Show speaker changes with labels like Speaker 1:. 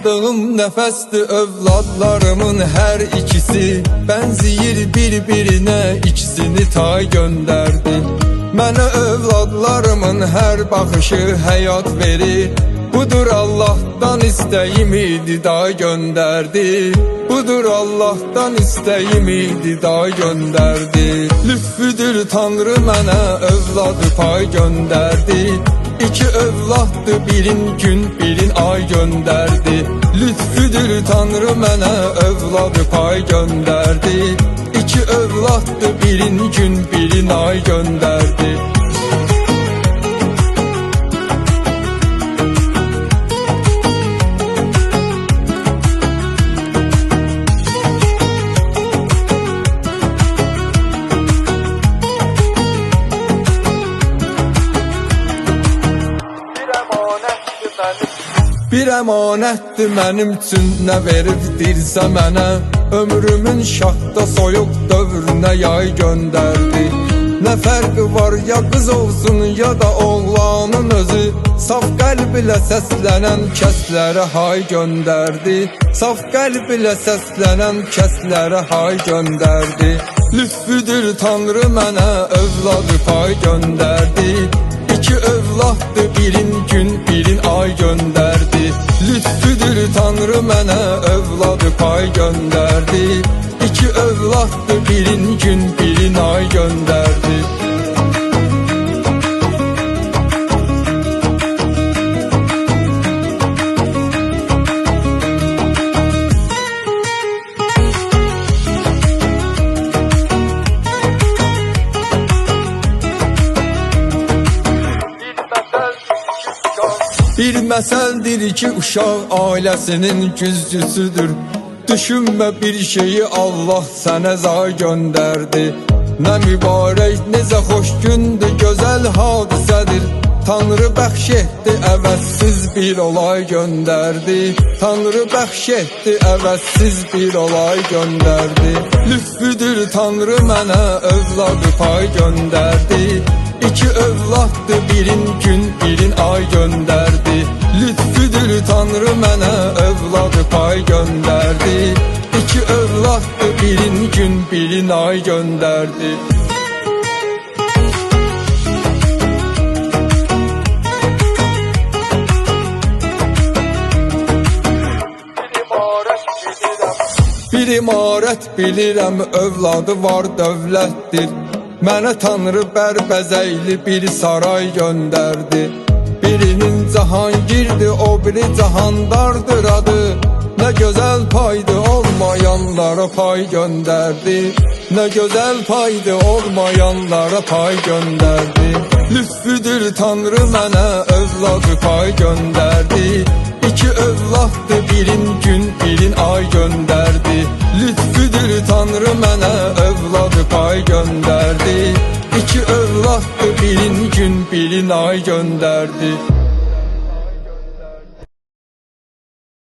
Speaker 1: aldığım nəfəsdir övladlarımın hər ikisi. Bənziyir bir-birinə, ikisini tay göndərdi. Mənə övladlarımın hər baxışı həyat verir. Budur Allah'tan istəyim idi, day göndərdi. Budur Allah'tan istəyim idi, day göndərdi. Lütfüdür Tanrı mənə övladı pay göndərdi. İki övladdı, birin gün, birin ay göndərdi. Lütfüdür Tanrı mənə övladı pay göndərdi. İki övladdı, birin gün, birin ay göndərdi. Bir əmanətdir mənim üçün, nə veribdirsə mənə. Ömrümün şahda soyuq dövrünə yay göndərdi. Nə fərqi var ya qız olsun ya da oğlanın özü. Saf qəlb ilə səslənən kəslərə hay göndərdi. Saf qəlb ilə səslənən kəslərə hay göndərdi. Lütfüdür Tanrı mənə övladı pay göndərdi. İki övladdı, birin gün, birin ay göndərdi. Lütfüdür Tanrı mənə övladı pay göndərdi. İki övladdı, birin gün, birin ay göndərdi. Bir məsəldir ki, uşaq ailəsinin güzcüsüdür. Düşünmə bir şeyi, Allah sənə zay göndərdi. Nə mübarək, necə xoş gündür, gözəl hadisədir. Tanrı bəxş etdi, əvəzsiz bir olay göndərdi. Tanrı bəxş etdi, əvəzsiz bir olay göndərdi. Lütfüdür Tanrı mənə övladı pay göndərdi. İki övladdı, birin gün, birin ay göndərdi. Lütfüdür Tanrı mənə övladı pay göndərdi. İki övladdı, birin gün, birin ay göndərdi. Bir imarət bilirəm, övladı var dövlətdir. Mənə Tanrı bərbəzəkli bir saray göndərdi. Birinin Cahangirdir, o biri Cahandardır adı. Nə gözəl paydı, olmayanlara pay göndərdi. Nə gözəl paydı, olmayanlara pay göndərdi. Lütfüdür Tanrı mənə övladı pay göndərdi. İki övladdı, birin gün, birin ay göndərdi. Lütfüdür Tanrı mənə övladı pay göndərdi. İki övladdı, birin gün, birin ay göndərdi.